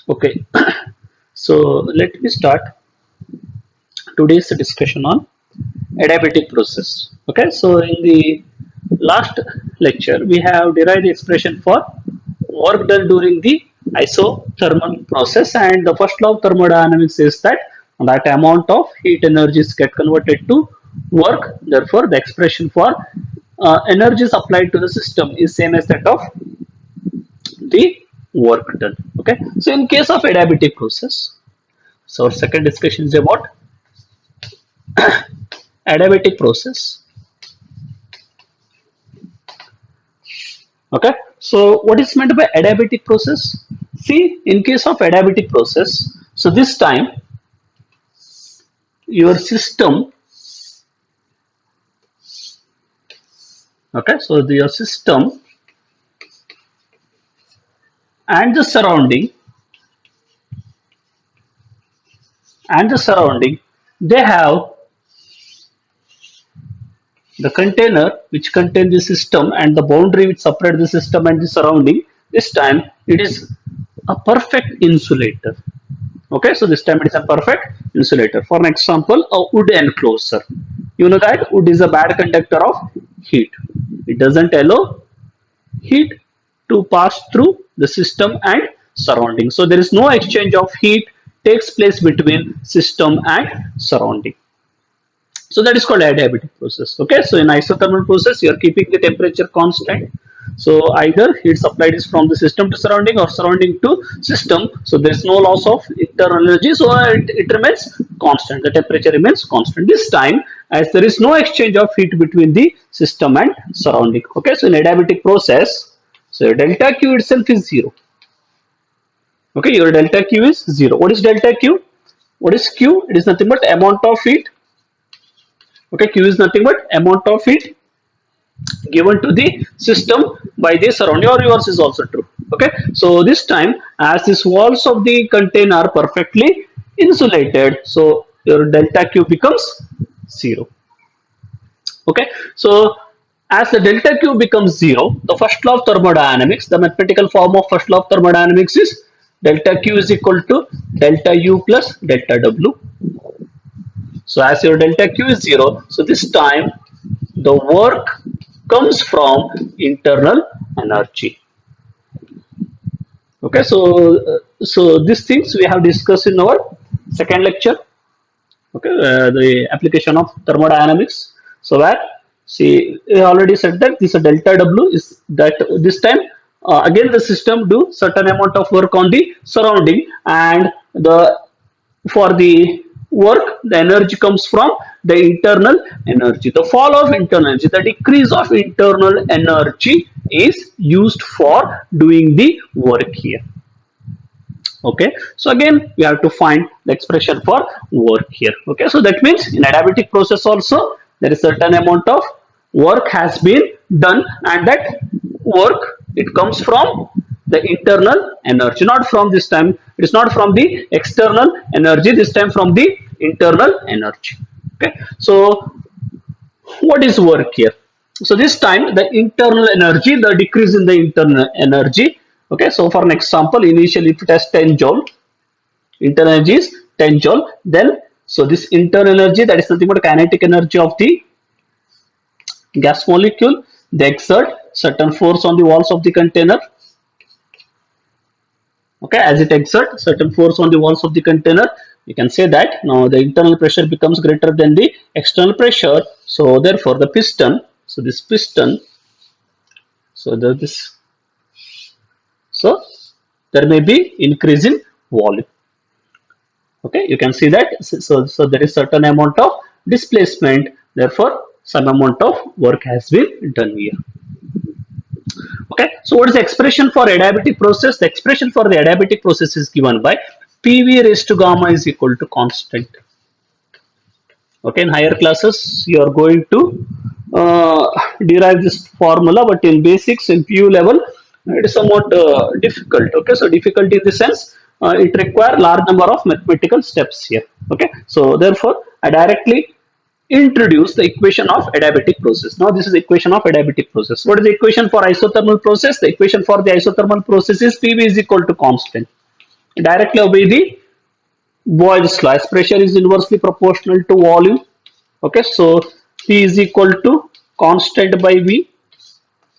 Okay, so let me start today's discussion on adiabatic process. Okay, so in the last lecture we have derived the expression for work done during the isothermal process, and the first law of thermodynamics says that amount of heat energies get converted to work. Therefore the expression for energy supplied to the system is same as that of the work done. Okay, so in case of adiabatic process, so our second discussion is about adiabatic process. Okay, so what is meant by adiabatic process? See, in case of adiabatic process, so this time your system, okay, so your system and the surrounding, they have the container which contains the system and the boundary which separate the system and the surrounding. This time it is a perfect insulator. Okay, so this time it is a perfect insulator. For an example, a wood enclosure. You know that wood is a bad conductor of heat. It doesn't allow heat to pass through the system and surrounding. So there is no exchange of heat takes place between system and surrounding. So that is called adiabatic process. Okay, so in isothermal process you are keeping the temperature constant. So either heat supplied is from the system to surrounding or surrounding to system. So there is no loss of internal energy. So it remains constant. The temperature remains constant. This time, as there is no exchange of heat between the system and surrounding. Okay, so in adiabatic process, so delta Q itself is 0. Okay, your delta Q is 0. What is delta Q? What is Q? It is nothing but amount of heat. Okay, Q is nothing but amount of heat given to the system by the surrounding, or yours is also true. Okay, so this time as these walls of the container are perfectly insulated, so your delta Q becomes 0. Okay, so as the delta Q becomes 0, the first law of thermodynamics, the mathematical form of first law of thermodynamics is delta Q is equal to delta U plus delta W. So as your delta Q is 0, so this time the work comes from internal energy. Okay, so these things we have discussed in our second lecture. Okay, the application of thermodynamics. So where, see, we already said that this delta W is that this time again the system do certain amount of work on the surrounding, and the for the work the energy comes from the internal energy. The fall of internal energy, the decrease of internal energy is used for doing the work here. Okay, so again we have to find the expression for work here. Okay, so that means in adiabatic process also there is certain amount of work has been done, and that work it comes from the internal energy, not from this time, it is not from the external energy, this time from the internal energy. Okay, so what is work here? So this time the internal energy, the decrease in the internal energy. Okay, so for an example, initially if it has 10 joule, internal energy is 10 joule, then so this internal energy, that is nothing but kinetic energy of the gas molecule, they exert certain force on the walls of the container. Okay, as it exerts certain force on the walls of the container, you can say that now the internal pressure becomes greater than the external pressure. So therefore the piston, so this piston, so there may be increase in volume. Okay, you can see that, so there is certain amount of displacement, therefore some amount of work has been done here. Okay, so what is the expression for adiabatic process? The expression for the adiabatic process is given by PV raised to gamma is equal to constant. Okay, in higher classes you are going to derive this formula, but in basics, in PU level, it is somewhat difficult. Okay, so difficult in the sense it requires large number of mathematical steps here. Okay, so therefore I directly introduce the equation of adiabatic process. Now this is the equation of adiabatic process. What is the equation for isothermal process? The equation for the isothermal process is PV is equal to constant. directly obey the Boyle's law, as pressure is inversely proportional to volume. Okay, so P is equal to constant by V.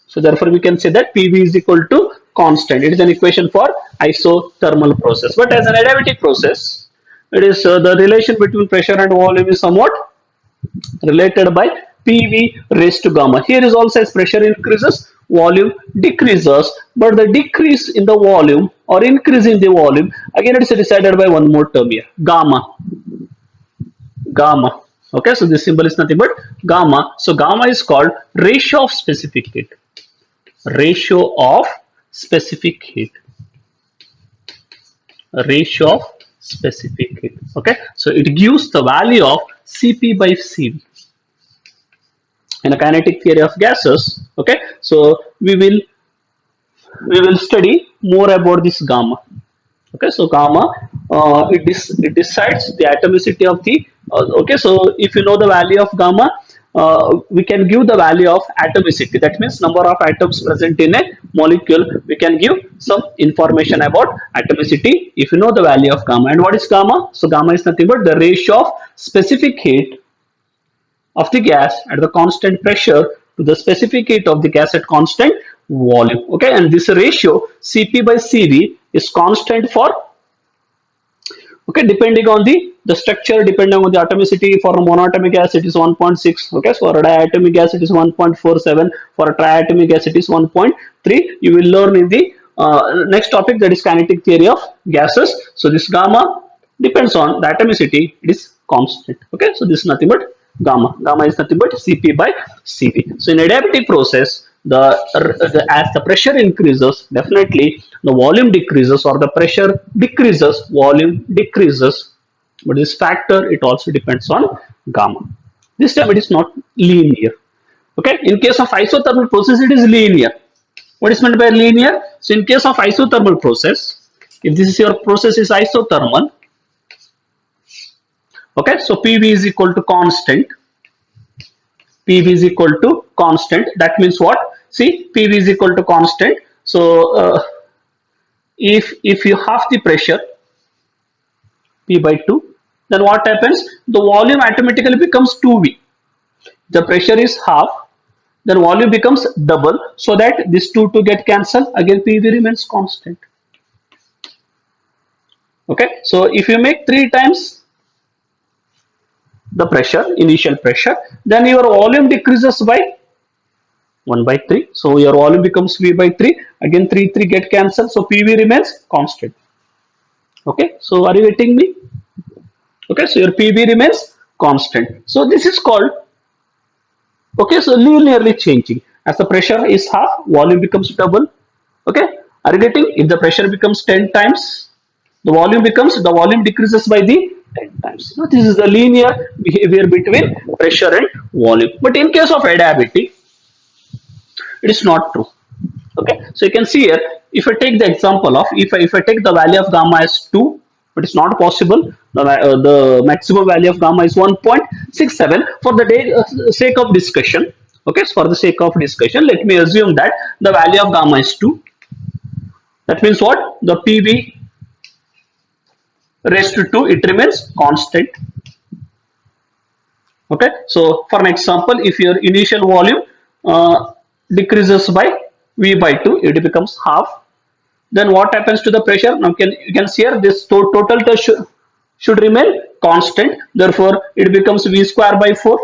So therefore we can say that PV is equal to constant. It is an equation for isothermal process. But as an adiabatic process, it is the relation between pressure and volume is somewhat related by PV raised to gamma. Here is also as pressure increases, volume decreases, but the decrease in the volume or increase in the volume, again it is decided by one more term here, gamma. Gamma. Okay, so this symbol is nothing but gamma. So gamma is called ratio of specific heat. Ratio of specific heat. Ratio of specific heat. Okay, so it gives the value of Cp by Cv. In a kinetic theory of gases, okay, so we will study more about this gamma. Okay, so gamma it decides the atomicity of the okay, so if you know the value of gamma, we can give the value of atomicity, that means number of atoms present in a molecule. We can give some information about atomicity if you know the value of gamma. And what is gamma? So gamma is nothing but the ratio of specific heat of the gas at the constant pressure to the specific heat of the gas at constant volume. Okay, and this ratio Cp by Cv is constant for, okay, depending on the structure, depending on the atomicity. For a monatomic gas it is 1.6. okay, so for a diatomic gas it is 1.47, for a triatomic gas it is 1.3. You will learn in the next topic, that is kinetic theory of gases. So this gamma depends on the atomicity, it is constant. Okay, so this is nothing but gamma. Gamma is nothing but Cp by Cv. So in adiabatic process, as the pressure increases, definitely the volume decreases, or the pressure decreases, volume decreases. But this factor, it also depends on gamma. This time it is not linear. Okay, in case of isothermal process it is linear. What is meant by linear? So in case of isothermal process, if this is your process is isothermal, okay, so PV is equal to constant. PV is equal to constant. That means what? See, PV is equal to constant. So if you half the pressure P by 2, then what happens? The volume automatically becomes 2V. The pressure is half, then volume becomes double, so that this 2 to get cancelled, again PV remains constant. Okay, so if you make 3 times the pressure, initial pressure, then your volume decreases by 1 by 3. So your volume becomes V by 3. Again 3 get cancelled, so PV remains constant. Okay, so are you getting me? Okay, so your PV remains constant. So this is called, okay, so linearly changing. As the pressure is half, volume becomes double. Okay, are you getting? If the pressure becomes 10 times, the volume decreases by the 10 times. Now this is the linear behavior between pressure and volume. But in case of adiabatic, it is not true. Okay, so you can see here, if I take the example of, if I take the value of gamma as 2, it is not possible. The maximum value of gamma is 1.67. For the sake of discussion, okay, so for the sake of discussion, let me assume that the value of gamma is 2. That means what? The PV raised to 2, it remains constant. Okay, so for an example, if your initial volume decreases by V by 2, it becomes half. Then what happens to the pressure? Now you can see here, this total should remain constant. Therefore, it becomes V square by 4.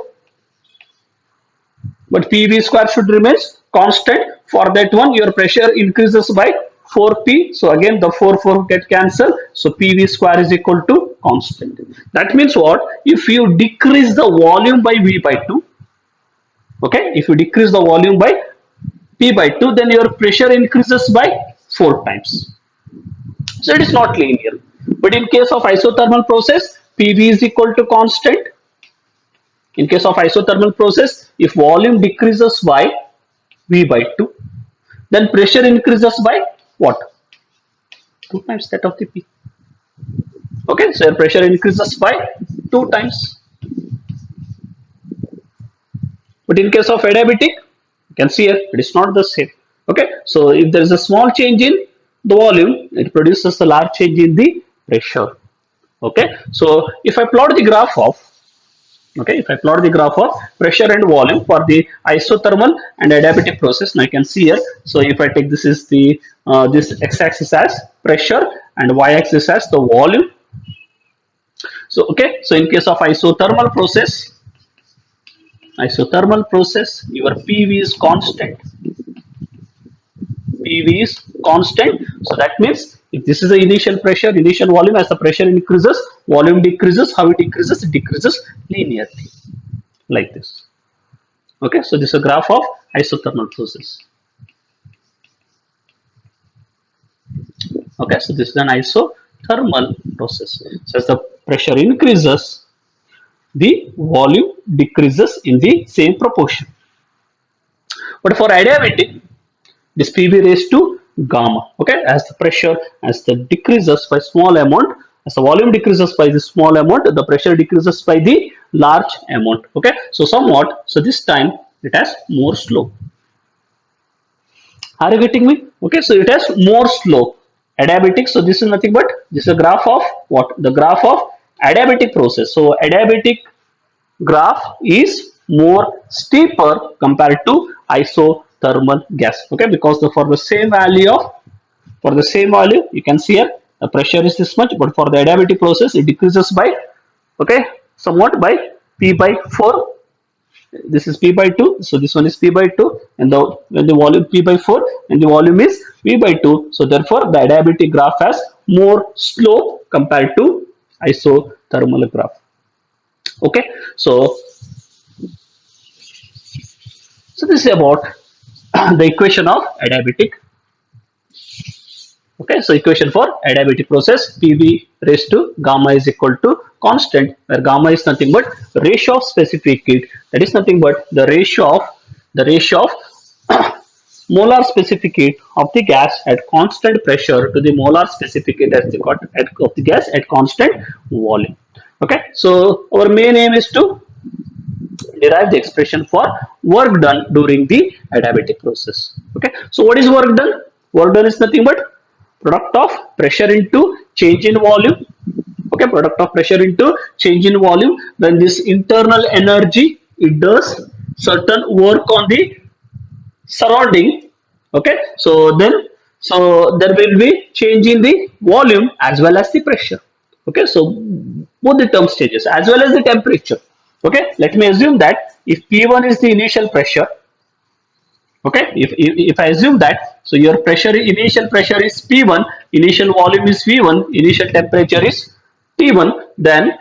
But PV square should remain constant. For that one, your pressure increases by 4P. So again, the 4 get cancelled. So PV square is equal to constant. That means what? If you decrease the volume by V by 2, okay, if you decrease the volume by P by 2, then your pressure increases by 4 times. So it is not linear. But in case of isothermal process, PV is equal to constant. In case of isothermal process, if volume decreases by V by 2, then pressure increases by what? 2 times that of the P. Okay, so your pressure increases by 2 times. But in case of adiabatic, you can see here, it is not the same. Okay, so if there is a small change in the volume, it produces a large change in the pressure. Okay, so if I plot the graph of, okay, if I plot the graph of pressure and volume for the isothermal and adiabatic process, now you can see here. So if I take this is the this x-axis as pressure and y-axis as the volume. So okay, so in case of isothermal process, your PV is constant. PV is constant. So that means if this is the initial pressure, initial volume, as the pressure increases, volume decreases. How it decreases? It decreases linearly, like this. Okay, so this is a graph of isothermal process. Okay, so this is an isothermal process. So as the pressure increases, the volume decreases in the same proportion. But for adiabatic, this PV raised to gamma. Okay, as the pressure decreases by small amount, as the volume decreases by the small amount, the pressure decreases by the large amount. Okay, so somewhat, so this time it has more slope. Are you getting me? Okay, so it has more slope. Adiabatic, so this is nothing but this is a graph of what? The graph of adiabatic process. So adiabatic graph is more steeper compared to isothermal gas. Okay, because for the same value you can see here the pressure is this much, but for the adiabatic process it decreases by, okay, somewhat by p by 4. This is p by 2, so this one is p by 2, and when the volume p by 4 and the volume is v by 2, so therefore the adiabatic graph has more slope compared to isothermal graph. Okay, so this is about the equation of adiabatic. Okay, so equation for adiabatic process, PV raised to gamma is equal to constant, where gamma is nothing but ratio of specific heat. That is nothing but the ratio of molar specific heat of the gas at constant pressure to the molar specific heat of the gas at constant volume. Okay, so our main aim is to derive the expression for work done during the adiabatic process. Okay, so what is work done? Work done is nothing but product of pressure into change in volume. Okay, product of pressure into change in volume. When this internal energy, it does certain work on the surrounding. Okay, so there will be change in the volume as well as the pressure. Okay, so both the terms changes as well as the temperature. Okay, let me assume that if P1 is the initial pressure, okay, if I assume that, so your initial pressure is P1, initial volume is V1, initial temperature is T1, then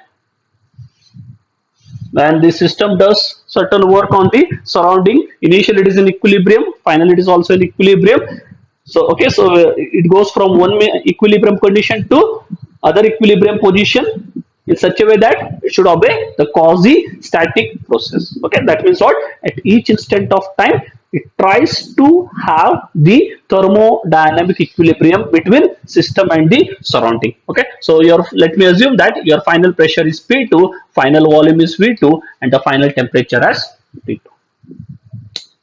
when the system does certain work on the surrounding, initially it is in equilibrium, finally it is also in equilibrium. So okay, so it goes from one equilibrium condition to other equilibrium position in such a way that it should obey the quasi-static process. Okay, that means what? At each instant of time, it tries to have the thermodynamic equilibrium between system and the surrounding. Okay, so let me assume that your final pressure is P2, final volume is V2, and the final temperature as T2.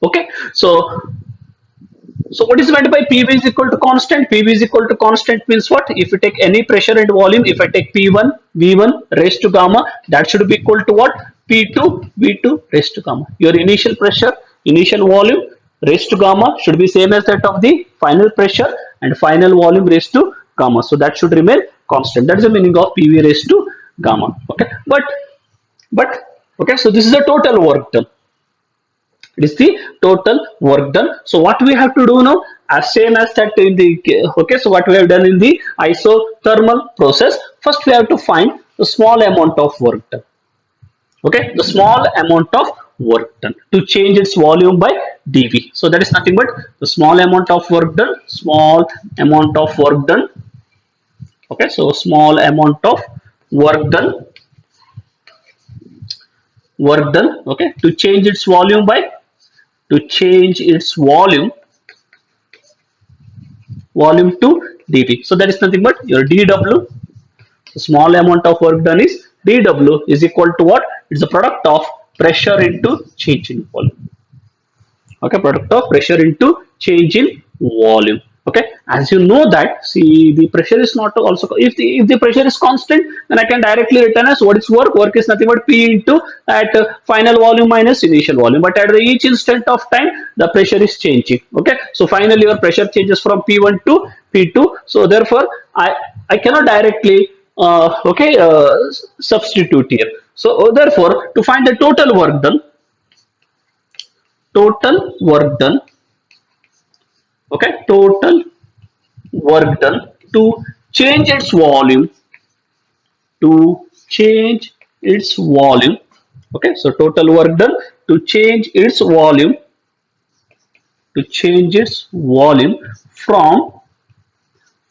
Okay, so what is meant by PV is equal to constant? PV is equal to constant means what? If you take any pressure and volume, if I take P1, V1 raised to gamma, that should be equal to what? P2, V2 raised to gamma. Your initial pressure, initial volume raised to gamma should be same as that of the final pressure and final volume raised to gamma. So that should remain constant. That is the meaning of PV raised to gamma. Okay, but okay, so this is the total work done. It is the total work done. So what we have to do now, as same as that in the, okay, so what we have done in the isothermal process, first we have to find the small amount of work done. Okay, the small amount of work done to change its volume by dV. So that is nothing but the small amount of work done, small amount of work done. Okay, so small amount of work done, okay, to change its volume by, volume to dV. So that is nothing but your dW. The small amount of work done is dW is equal to what? It's the product of pressure into change in volume. Okay, product of pressure into change in volume. Okay, as you know that, see, the pressure is not also, if the pressure is constant, then I can directly return as what is work is nothing but P into at final volume minus initial volume, but at the each instant of time the pressure is changing. Okay, so finally your pressure changes from P1 to P2, so therefore I cannot directly substitute here. So therefore, to find the total work done, okay, total work done to change its volume, to change its volume. Okay, so total work done to change its volume, to change its volume from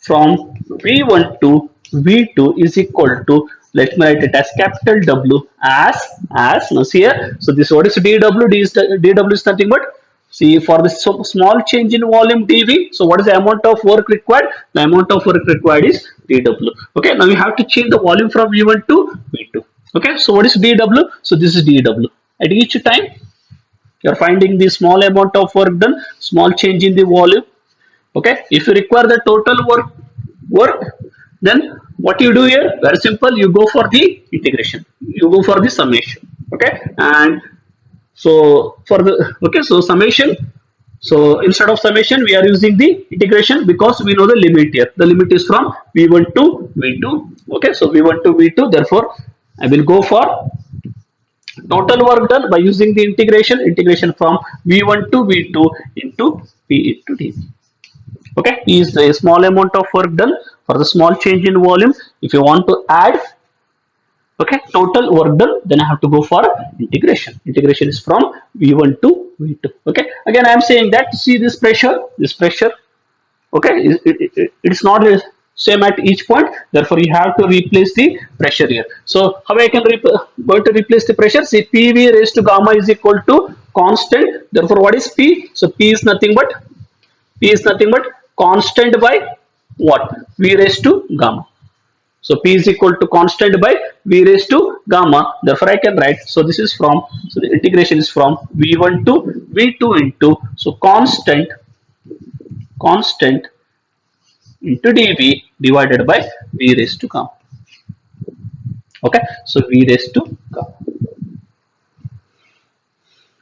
V1 to V2 is equal to, let me write it as capital W as now see here. So this, what is dW? dW is nothing but, see, for this small change in volume dV. So what is the amount of work required? The amount of work required is dW. Okay, now you have to change the volume from V1 to V2. Okay, so what is dW? So this is dW. At each time you are finding the small amount of work done, small change in the volume. Okay, if you require the total work, then what you do here, very simple, you go for the integration, you go for the summation. Okay, and so for the, okay, so summation, so instead of summation we are using the integration because we know the limit here. The limit is from V1 to V2. Okay, so V1 to V2, therefore I will go for total work done by using the integration from V1 to V2 into P into dV. Okay, is a small amount of work done for the small change in volume. If you want to add, okay, total work done, then I have to go for integration is from V1 to V2. Okay, again I am saying that, see this pressure, okay, it's not same at each point, therefore you have to replace the pressure here. So how I can going to replace the pressure? See, PV raised to gamma is equal to constant, therefore what is P? So P is nothing but constant by what? V raised to gamma. So P is equal to constant by V raised to gamma, therefore I can write, so this is from, so the integration is from V1 to V2 into, so constant into dV divided by V raised to gamma. Okay, so V raised to gamma.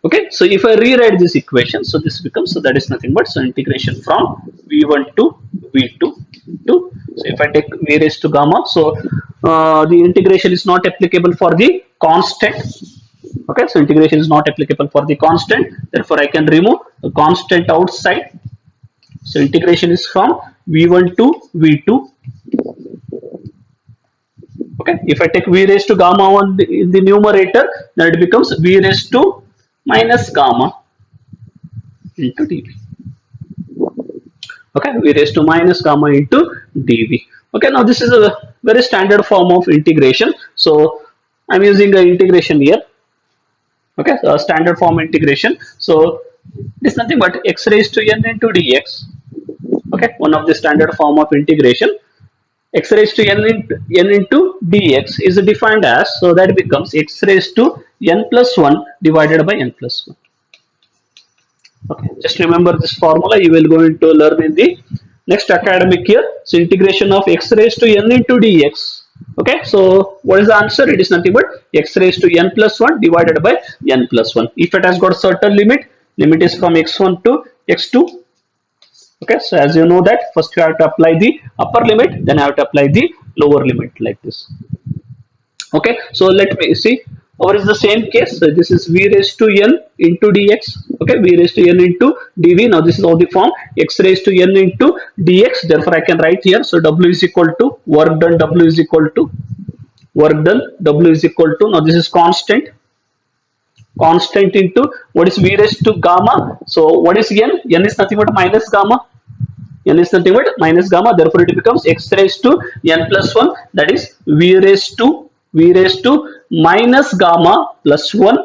Okay, so if I rewrite this equation, so this becomes, so that is nothing but, so integration from V1 to V2 to, so if I take V raised to gamma, so the integration is not applicable for the constant. Okay, so integration is not applicable for the constant, therefore I can remove the constant outside. So integration is from V1 to V2. Okay, if I take V raised to gamma on in the numerator, then it becomes V raised to minus gamma into dV. Okay, V raised to minus gamma into dV. Okay, now this is a very standard form of integration. So I'm using the integration here. Okay, so standard form integration. So it's nothing but x raised to n into dx. Okay, one of the standard form of integration. X raised to n into dx is defined as, so that becomes x raised to n plus 1 divided by n plus 1. Okay, just remember this formula, you will going to learn in the next academic year. So integration of x raised to n into dx. Okay, so what is the answer? It is nothing but x raised to n plus 1 divided by n plus 1. If it has got certain limit is from x1 to x2. Okay, so as you know that, first you have to apply the upper limit, then I have to apply the lower limit like this. Okay, so let me see, or is the same case. So this is V raised to n into dx. Okay, V raised to n into dv. Now this is all the form x raised to n into dx. Therefore I can write here, so W is equal to work done, W is equal to work done, W is equal to, now this is constant into what is V raised to gamma. So what is n? N is nothing but minus gamma. N is nothing but minus gamma. Therefore it becomes x raised to n plus 1. That is V raised to minus gamma plus 1.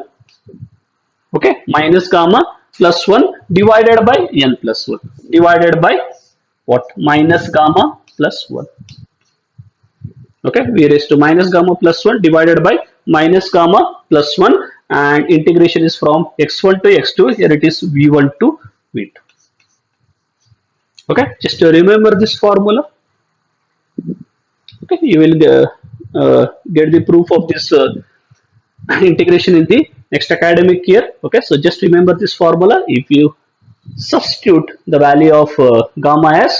Okay, minus gamma plus 1 divided by n plus 1. Divided by what? Minus gamma plus 1. Okay, V raised to minus gamma plus 1 divided by minus gamma plus 1, and integration is from x1 to x2. Here it is V1 to V2. Okay, just to remember this formula. Okay, you will get the proof of this integration in the next academic year. Okay, so just remember this formula. If you substitute the value of gamma as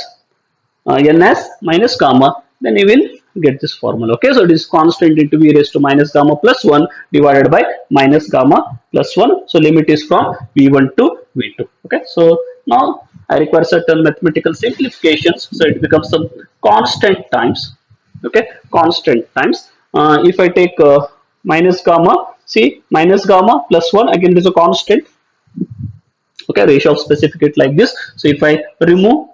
n as minus gamma, then you will get this formula. Okay, so it is constant into v raised to minus gamma plus 1 divided by minus gamma plus 1. So limit is from v1 to v2. Okay, so now I require certain mathematical simplifications, so it becomes some constant times. Okay, constant times. If I take minus gamma, see, minus gamma plus 1, again it is a constant. Okay, ratio of specific it like this. So if I remove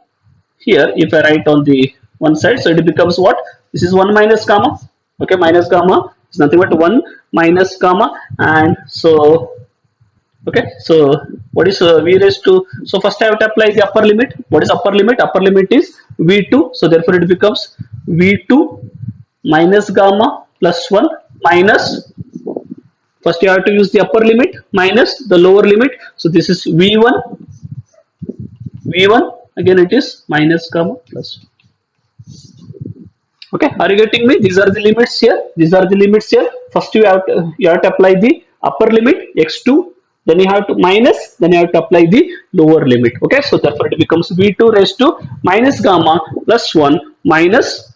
here, if I write on the one side, so it becomes what? This is 1 minus gamma. Okay, minus gamma is nothing but 1 minus gamma. And so, okay, so what is v raised to? So first I have to apply the upper limit. What is upper limit? Upper limit is v2. So therefore it becomes v2 minus gamma plus 1 minus, first you have to use the upper limit minus the lower limit. So this is v1, v1, again it is minus gamma plus 1. Okay, are you getting me? These are the limits here. These are the limits here. First you have to apply the upper limit x2, then you have to minus, then you have to apply the lower limit. Okay, so therefore it becomes v2 raised to minus gamma plus 1 minus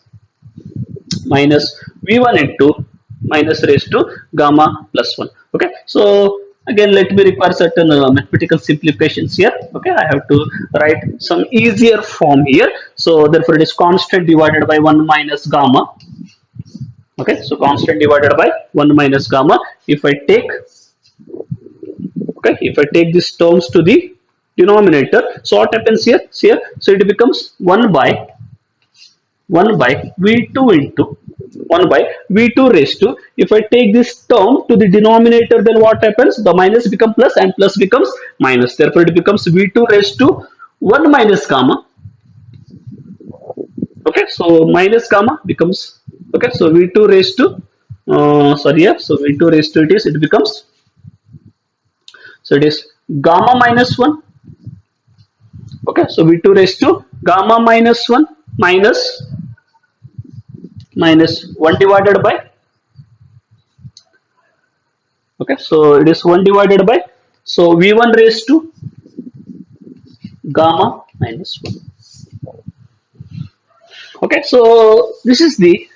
v1 into minus raised to gamma plus 1. Okay, so again let me require certain mathematical simplifications here. Okay, I have to write some easier form here. So therefore it is constant divided by 1 minus gamma. Okay, so constant divided by 1 minus gamma. If I take, okay, if I take these terms to the denominator, so what happens here? See here, so it becomes 1 by v2 into 1 by v2 raised to, if I take this term to the denominator, then what happens? The minus become plus and plus becomes minus. Therefore it becomes v2 raised to 1 minus gamma. Okay, so minus gamma becomes, okay, so v2 raised to sorry, yeah, so v2 raised to it becomes, so it is gamma minus 1. Okay, so v2 raised to gamma minus 1 minus 1 divided by, okay, so it is 1 divided by, so v1 raised to gamma minus 1. Okay, so this is the,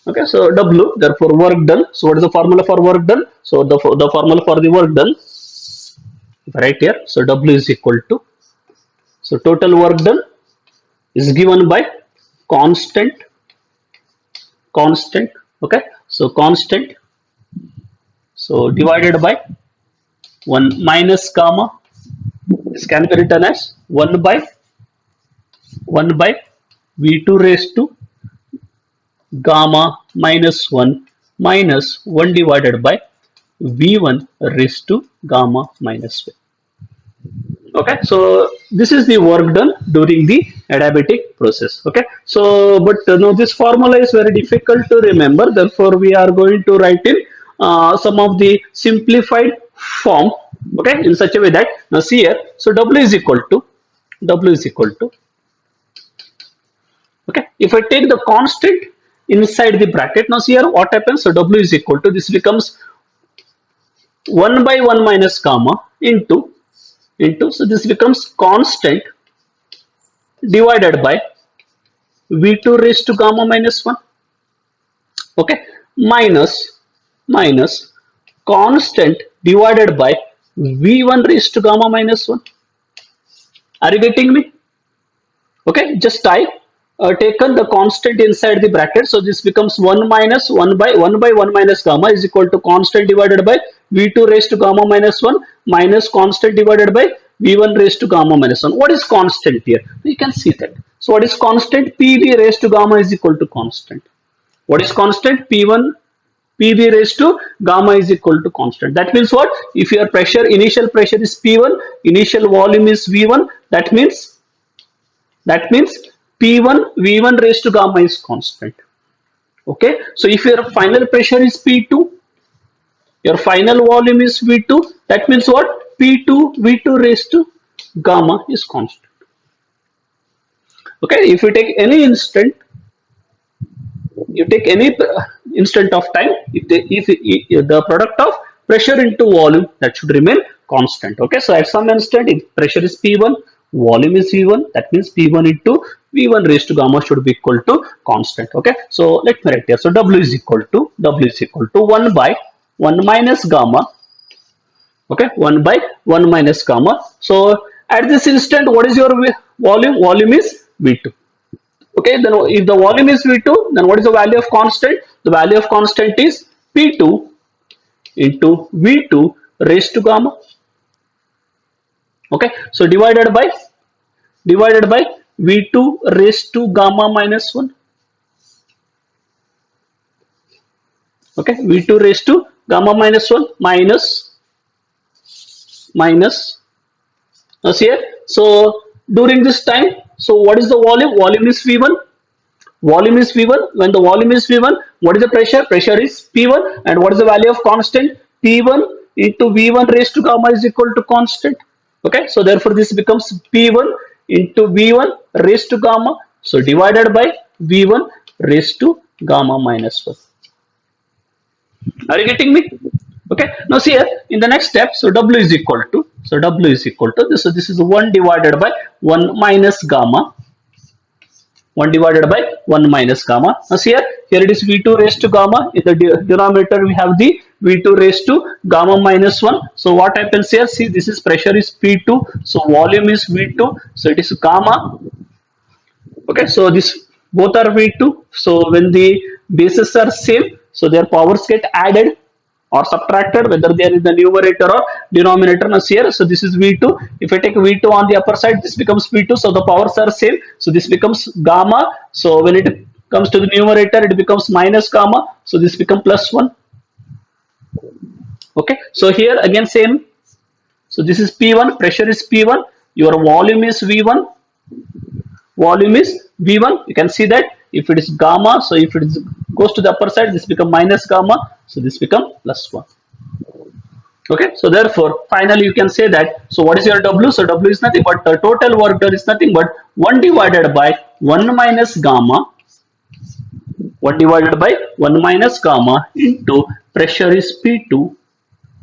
okay, so w, therefore work done. So what is the formula for work done? So the formula for the work done, right here, so w is equal to, so total work done is given by constant, okay, so constant, so divided by 1 minus gamma, this can be written as 1 by v2 raised to gamma minus 1 minus 1 divided by v1 raised to gamma minus 1. Okay, so this is the work done during the adiabatic process. Okay, so but now this formula is very difficult to remember, therefore we are going to write in some of the simplified form. Okay, in such a way that, now see here, so w is equal to, okay, if I take the constant inside the bracket, now see here what happens. So w is equal to, this becomes 1 by 1 minus gamma into, so this becomes constant divided by v2 raised to gamma minus 1. Okay, minus constant divided by v1 raised to gamma minus 1. Are you getting me? Okay, just type taken the constant inside the bracket, so this becomes 1 minus 1 by 1 minus gamma is equal to constant divided by v2 raised to gamma minus 1 minus constant divided by v1 raised to gamma minus 1. What is constant here? You can see that. So what is constant? Pv raised to gamma is equal to constant. What is constant? Pv raised to gamma is equal to constant. That means what? If your pressure, initial pressure is P1, initial volume is V1, that means P1 V1 raised to gamma is constant. Okay, so if your final pressure is P2, your final volume is V2, that means what? P2 V2 raised to gamma is constant. Okay, if you take any instant, you take any instant of time, if the product of pressure into volume, that should remain constant. Okay, so at some instant, if pressure is P1, volume is V1, that means P1 into V1 raised to gamma should be equal to constant. Okay, so let me write here. So W is equal to 1 by 1 minus gamma. Okay, 1 by 1 minus gamma. So at this instant, what is your volume? Volume is V2. Okay, then if the volume is V2, then what is the value of constant? The value of constant is P2 into V2 raised to gamma. Okay, so divided by V2 raised to gamma minus 1. Okay, V2 raised to gamma minus 1 minus here. So during this time, so what is the volume? Volume is V1. Volume is V1. When the volume is V1, what is the pressure? Pressure is P1. And what is the value of constant? P1 into V1 raised to gamma is equal to constant. Okay, so therefore this becomes P1 into V1 raised to gamma. So divided by V1 raised to gamma minus 1. Are you getting me? Okay, now see here in the next step, so W is equal to, this, so this is 1 divided by 1 minus gamma. 1 divided by 1 minus gamma. Now see here it is V2 raised to gamma. In the denominator we have the V2 raised to gamma minus 1. So what happens here? See, this is pressure is P2, so volume is V2, so it is gamma. Okay, so this both are V2. So when the bases are same, so their powers get added or subtracted, whether they are in the numerator or denominator. Now here, so this is V2. If I take V2 on the upper side, this becomes P2, so the powers are same, so this becomes gamma. So when it comes to the numerator, it becomes minus gamma, so this becomes plus 1. Okay, so here again same. So this is P1, pressure is P1, your volume is V1, you can see that if it is gamma, so if it is goes to the upper side, this become minus gamma, so this become plus 1. Okay, so therefore finally you can say that, so what is your W? So W is nothing but the total work done is nothing but 1 divided by 1 minus gamma, 1 divided by 1 minus gamma into pressure is P2.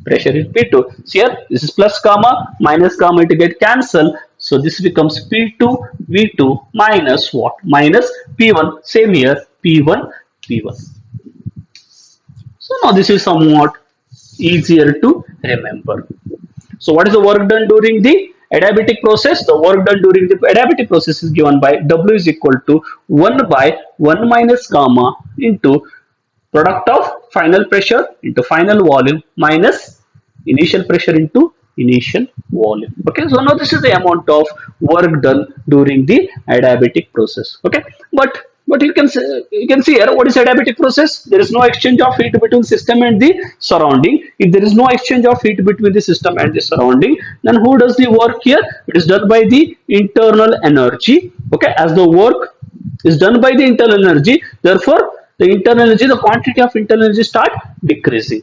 So here this is plus gamma, minus gamma, it get cancelled. So this becomes P2 V2 minus what? Minus P1. Same here, P1. So now this is somewhat easier to remember. So what is the work done during the adiabatic process? The work done during the adiabatic process is given by W is equal to 1 by 1 minus gamma into product of final pressure into final volume minus initial pressure into initial volume. Okay, so now this is the amount of work done during the adiabatic process. Okay, but you can see here, what is adiabatic process? There is no exchange of heat between system and the surrounding. If there is no exchange of heat between the system and the surrounding, then who does the work here? It is done by the internal energy. Okay, as the work is done by the internal energy, therefore the internal energy, the quantity of internal energy start decreasing.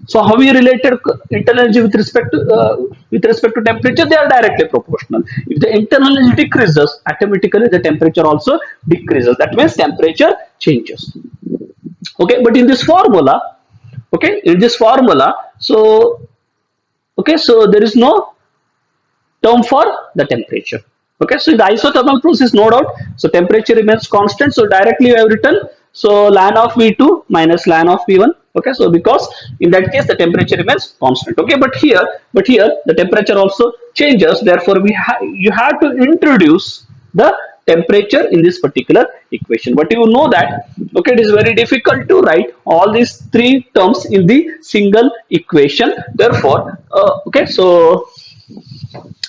So how we related internal energy with respect to temperature? They are directly proportional. If the internal energy decreases, automatically the temperature also decreases. That means temperature changes. Okay, but in this formula, so there is no term for the temperature. Okay, so in the isothermal process, no doubt, so temperature remains constant. So directly I have written, so ln of V2 minus ln of V1. Okay, so because in that case the temperature remains constant. Okay, but here the temperature also changes. Therefore, you have to introduce the temperature in this particular equation. But you know that, okay, it is very difficult to write all these three terms in the single equation. Therefore, okay, so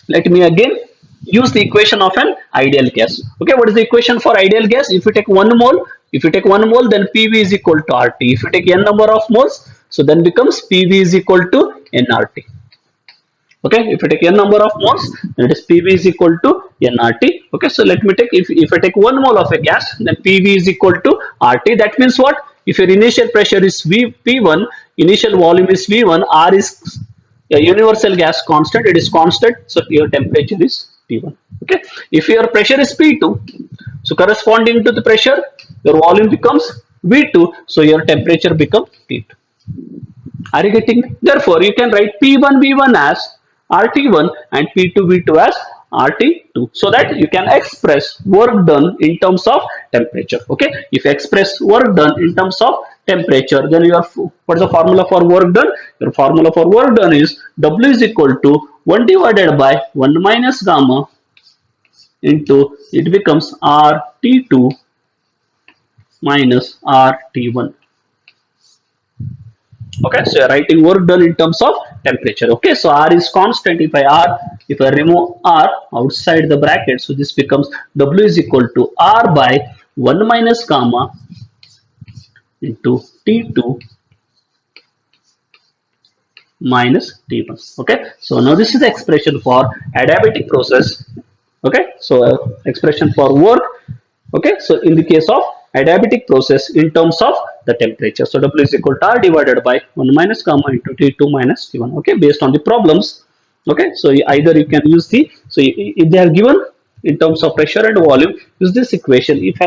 let me again use the equation of an ideal gas. Okay, what is the equation for ideal gas? If you take 1 mole, then PV is equal to RT. If you take n number of moles, so then becomes PV is equal to nRT. Okay, if you take n number of moles, then it is PV is equal to nRT. Okay, so let me take, if I take 1 mole of a gas, then PV is equal to RT. That means what? If your initial pressure is P1, initial volume is V1, R is a universal gas constant, it is constant, so your temperature is T1. Okay, if your pressure is P2, So corresponding to the pressure, your volume becomes V2, so your temperature becomes T2. Are you getting me? Therefore, you can write P1 V1 as RT1 and P2 V2 as RT2, so that you can express work done in terms of temperature. Okay, if you express work done in terms of temperature, then your what is the formula for work done? Your formula for work done is W is equal to 1 divided by 1 minus gamma into, it becomes RT2 minus RT1. Okay, so you're writing work done in terms of temperature. Okay, so R is constant. If I remove R outside the bracket, so this becomes W is equal to R by 1 minus gamma into T2 minus T1. Okay, so now this is the expression for adiabatic process. Okay, so expression for work. Okay, so in the case of adiabatic process in terms of the temperature, so W is equal to R divided by 1 minus gamma into T2 minus T1. Okay, based on the problems. Okay, so either you can use the, so if they are given in terms of pressure and volume, use this equation. If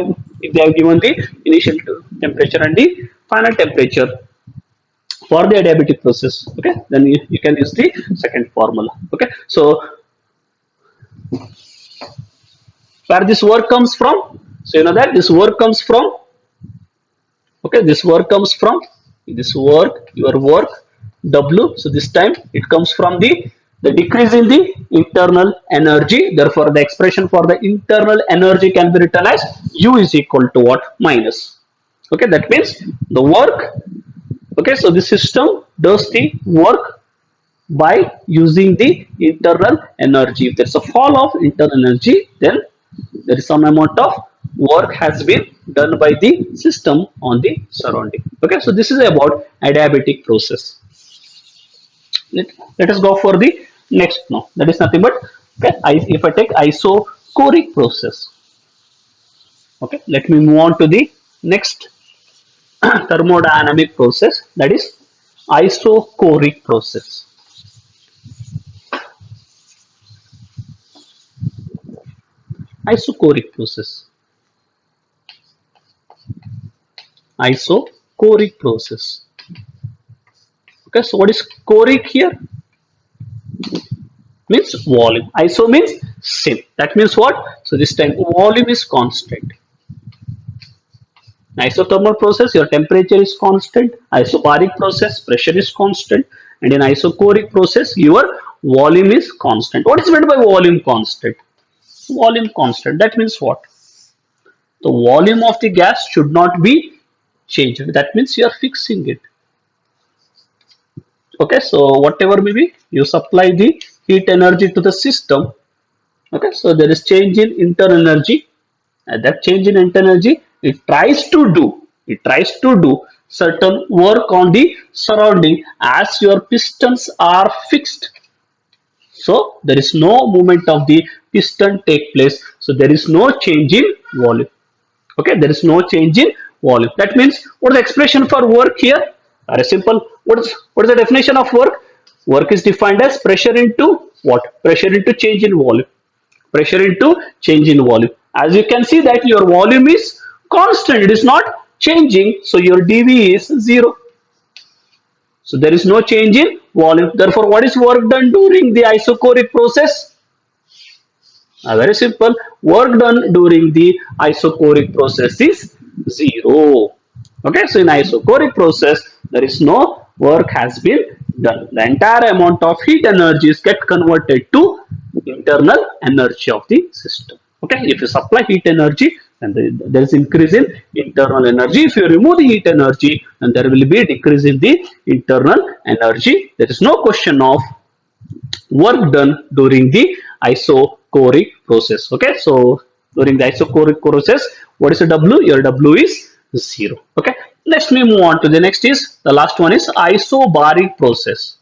they have given the initial temperature and the final temperature for the adiabatic process, okay, then you can use the second formula. Okay, so where this work comes from, so you know that this work comes from, okay, this work comes from this work, your work W. So this time it comes from the decrease in the internal energy. Therefore the expression for the internal energy can be written as U is equal to what? Minus. Okay, that means the work. Okay, so the system does the work by using the internal energy. If there's a fall of internal energy, then there is some amount of work has been done by the system on the surrounding. Okay, so this is about adiabatic process. Let us go for the next now. That is nothing but, okay, if I take isochoric process. Okay, let me move on to the next thermodynamic process, that is isochoric process. Isochoric process. Isochoric process. Okay, so what is choric here? Means volume. Iso means same. That means what? So this time volume is constant. Isothermal process, your temperature is constant. Isobaric process, pressure is constant. And in isochoric process, your volume is constant. What is meant by volume constant? Volume constant, that means what? The volume of the gas should not be changed. That means you are fixing it. Okay, so whatever may be, you supply the heat energy to the system. Okay, so there is change in internal energy, and that change in internal energy, it tries to do certain work on the surrounding as your pistons are fixed. So there is no movement of the piston take place. So there is no change in volume. Okay, there is no change in volume. That means what is the expression for work here? Very simple. What is the definition of work? Work is defined as pressure into what? Pressure into change in volume. Pressure into change in volume. As you can see that your volume is constant. It is not changing. So your dV is 0. So there is no change in volume. Therefore, what is work done during the isochoric process? Very simple. Work done during the isochoric process is 0. Okay, so in isochoric process, there is no work has been done. The entire amount of heat energies get converted to internal energy of the system. Okay, if you supply heat energy, then there is increase in internal energy. If you remove the heat energy, then there will be a decrease in the internal energy. There is no question of work done during the isochoric process. Okay, so during the isochoric process, what is the W? Your W is 0. Okay, let's move on to the next is the last one is isobaric process.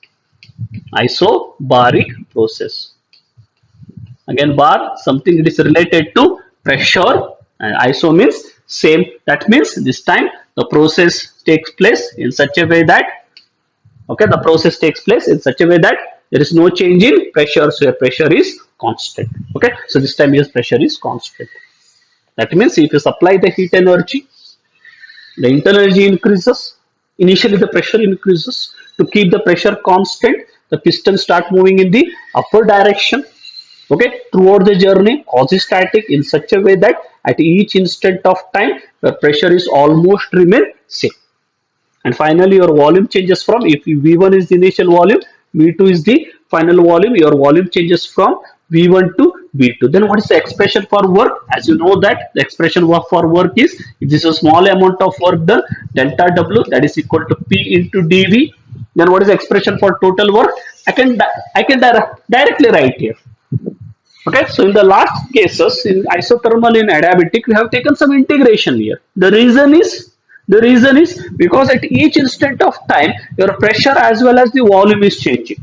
Isobaric process. Again, bar something that is related to pressure, and iso means same. That means this time the process takes place in such a way that, okay, the process takes place in such a way that there is no change in pressure, so your pressure is constant. Okay, so this time your pressure is constant. That means if you supply the heat energy, the internal energy increases. Initially, the pressure increases. To keep the pressure constant, the piston start moving in the upward direction. Okay, throughout the journey, quasi-static in such a way that at each instant of time, the pressure is almost remain same. And finally, your volume changes from, if V1 is the initial volume, V2 is the final volume, your volume changes from V1 to V2. Then what is the expression for work? As you know that the expression for work is, if this is a small amount of work done, delta W, that is equal to P into dV. Then what is the expression for total work? I can directly write here. Okay, so in the last cases, in isothermal, in adiabatic, we have taken some integration here. The reason is because at each instant of time, your pressure as well as the volume is changing.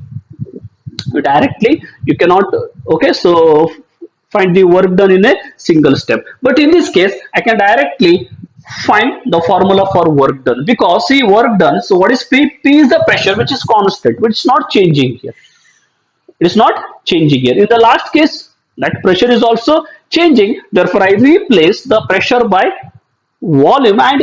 Directly, you cannot, okay, so find the work done in a single step. But in this case, I can directly find the formula for work done, because see, work done, so what is P? P is the pressure which is constant, which is not changing here. It is not changing here. In the last case, that pressure is also changing. Therefore, I replace the pressure by volume, and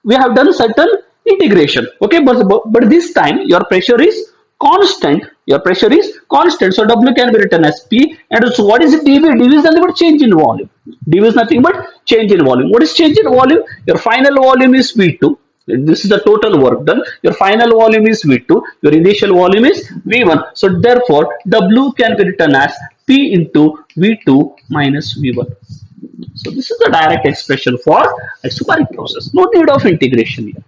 we have done certain integration. Okay, but this time your pressure is constant. Your pressure is constant. So W can be written as P. And so what is dV? dV is nothing but change in volume. dV is nothing but change in volume. What is change in volume? Your final volume is V2. This is the total work done. Your final volume is V2. Your initial volume is V1. So therefore, W can be written as P into V2 minus V1. So this is the direct expression for isomeric process. No need of integration here.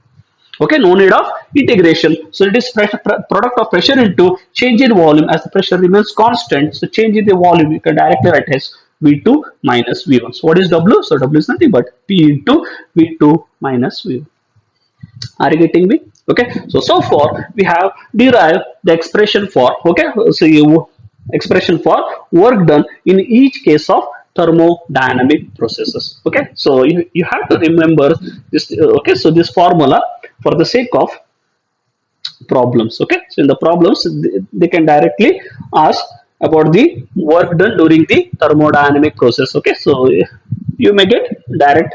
Okay, no need of integration. So it is product of pressure into change in volume, as the pressure remains constant. So change in the volume, you can directly write as V2 minus V1. So what is W? So W is nothing but P into V2 minus V1. Are you getting me? Okay, so far we have derived the expression for, okay, so you expression for work done in each case of thermodynamic processes. Okay, so you have to remember this. Okay, so this formula for the sake of problems. Okay, so in the problems, they can directly ask about the work done during the thermodynamic process. Okay, so you may get direct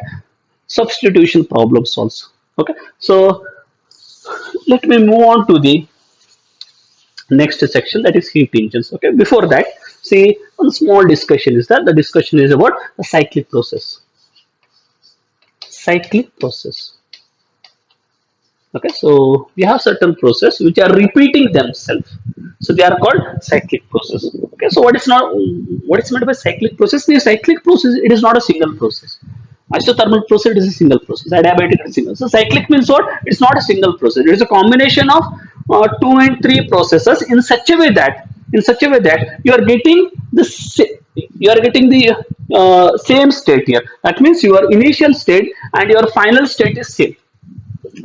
substitution problems also. Okay, so let me move on to the next section, that is heat engines. Okay, before that, see, one small discussion is that the discussion is about the cyclic process. Cyclic process. Okay, so we have certain process which are repeating themselves, so they are called cyclic process. Okay, so what is meant by cyclic process? The cyclic process, it is not a single process. Isothermal process is a single process. Adiabatic is single. So cyclic means what? It's not a single process. It is a combination of 2 and 3 processes in such a way that you are getting the same state here. That means your initial state and your final state is same.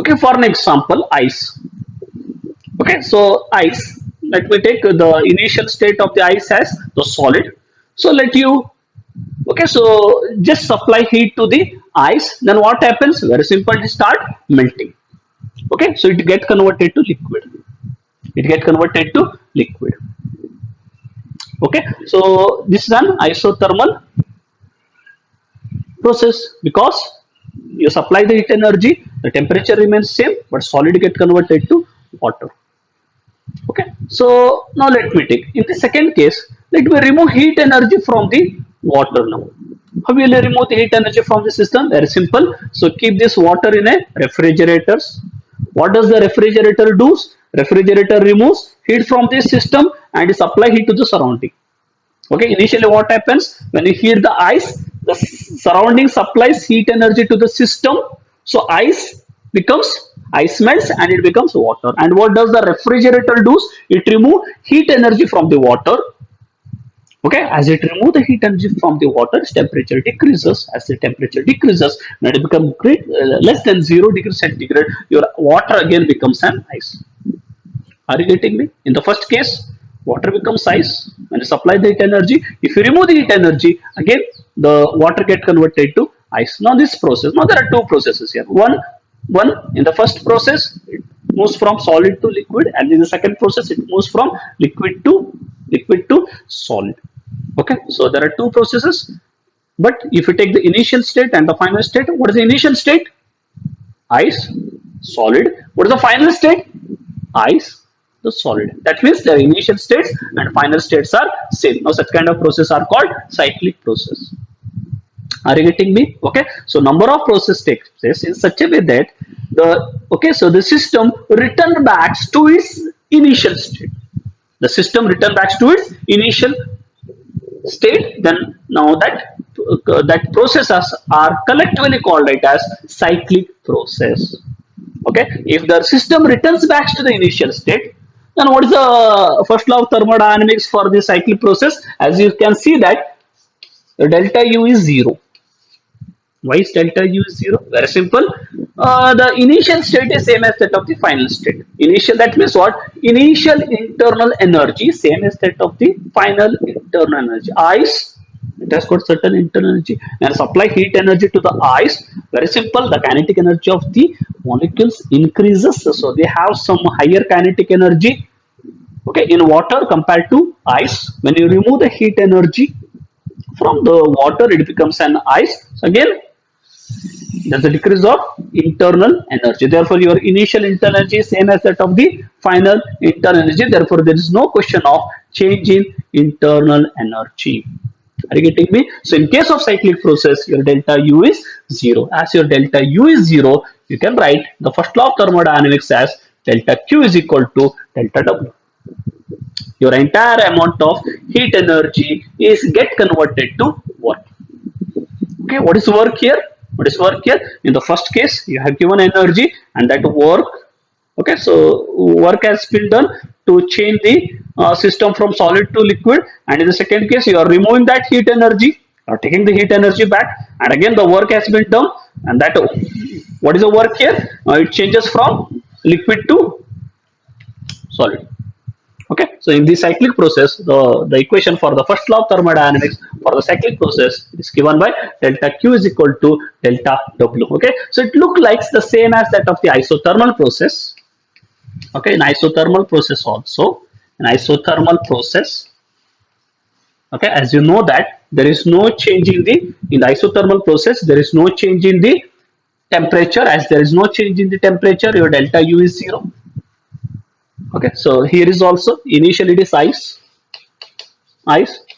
Okay, for an example, ice. Okay, so ice. Let me take the initial state of the ice as the solid. So okay, so just supply heat to the ice. Then what happens? Very simple. It start melting. Okay, so it get converted to liquid. Okay, so this is an isothermal process, because you supply the heat energy, the temperature remains same, but solid get converted to water. Okay, so now let me take, in the second case, let me remove heat energy from the water now. How will you remove the heat energy from the system? Very simple. So keep this water in a refrigerators. What does the refrigerator do? Refrigerator removes heat from this system and supply heat to the surrounding. Okay, initially what happens when you heat the ice, the surrounding supplies heat energy to the system. So ice melts and it becomes water. And what does the refrigerator do? It removes heat energy from the water. Okay, as it removes the heat energy from the water, its temperature decreases. As the temperature decreases, when it becomes less than 0 degrees centigrade, your water again becomes an ice. Are you getting me? In the first case, water becomes ice when you supply the heat energy. If you remove the heat energy, again the water get converted to ice. Now this process, now there are two processes here. One in the first process, it moves from solid to liquid, and in the second process, it moves from liquid to solid. Okay, so there are two processes. But if you take the initial state and the final state, what is the initial state? Ice, solid. What is the final state? Ice, the solid. That means their initial states and final states are same. Now such kind of process are called cyclic process. Are you getting me? Okay. So number of process takes place in such a way that the system return back to its initial state. The system return back to its initial state. Then now that processes are collectively called it as cyclic process. Okay. If the system returns back to the initial state, then what is the first law of thermodynamics for the cyclic process? As you can see that delta U is 0. Why is delta U is 0? Very simple. The initial state is same as that of the final state. Initial, that means what? Initial internal energy same as that of the final internal energy. Ice, it has got certain internal energy, and supply heat energy to the ice. Very simple. The kinetic energy of the molecules increases, so they have some higher kinetic energy. Okay, in water compared to ice. When you remove the heat energy from the water, it becomes an ice. So again, there's a decrease of internal energy. Therefore, your initial internal energy is same as that of the final internal energy. Therefore, there is no question of change in internal energy. Are you getting me? So, in case of cyclic process, your delta U is 0. As your delta U is 0, you can write the first law of thermodynamics as delta Q is equal to delta W. Your entire amount of heat energy is get converted to work. Okay, what is work here? What is work here? In the first case, you have given energy and that work. Okay, so work has been done to change the system from solid to liquid, and in the second case, you are removing that heat energy or taking the heat energy back, and again the work has been done. And that what is the work here? It changes from liquid to solid. Okay, so in the cyclic process, the equation for the first law of thermodynamics for the cyclic process is given by delta Q is equal to delta W. Okay, so it looks like the same as that of the isothermal process. Okay, in isothermal process also, in isothermal process, okay, as you know that there is no change in the isothermal process, there is no change in the temperature. As there is no change in the temperature, your delta U is 0. Okay, so here is also initially it is ice.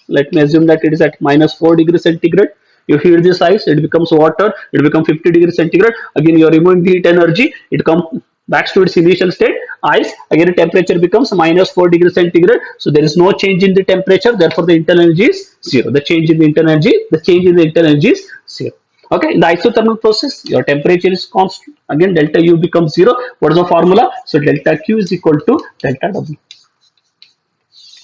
Let me assume that it is at minus 4 degrees centigrade. You heat this ice, it becomes water, it becomes 50 degrees centigrade. Again, you are removing the heat energy, it comes back to its initial state, ice. Again, the temperature becomes minus 4 degrees centigrade. So there is no change in the temperature, therefore the internal energy is 0. The change in the internal energy is 0. Okay, in the isothermal process, your temperature is constant. Again, delta U becomes 0. What is the formula? So delta Q is equal to delta W.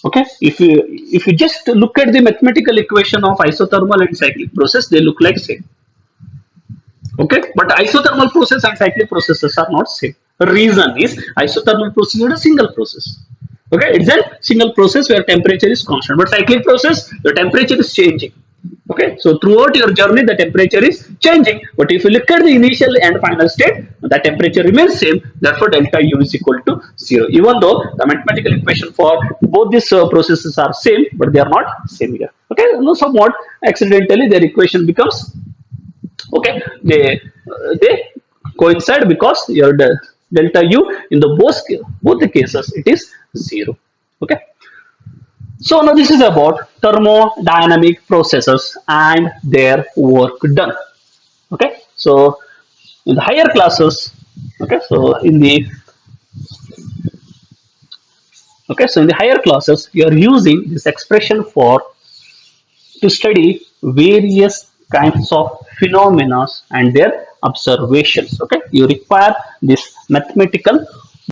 Okay, if you just look at the mathematical equation of isothermal and cyclic process, they look like same. Okay, but isothermal process and cyclic processes are not same. The reason is isothermal process is a single process. Okay, it's a single process where temperature is constant, but cyclic process, the temperature is changing. Okay, so throughout your journey, the temperature is changing. But if you look at the initial and final state, the temperature remains same. Therefore, delta U is equal to 0. Even though the mathematical equation for both these processes are same, but they are not same here. Okay, no, somewhat accidentally their equation becomes okay. They coincide because your delta U in the both the cases it is 0. Okay. So now this is about thermodynamic processes and their work done. Okay, so in the higher classes, okay, so in the higher classes, you are using this expression to study various kinds of phenomena and their observations. Okay, you require this mathematical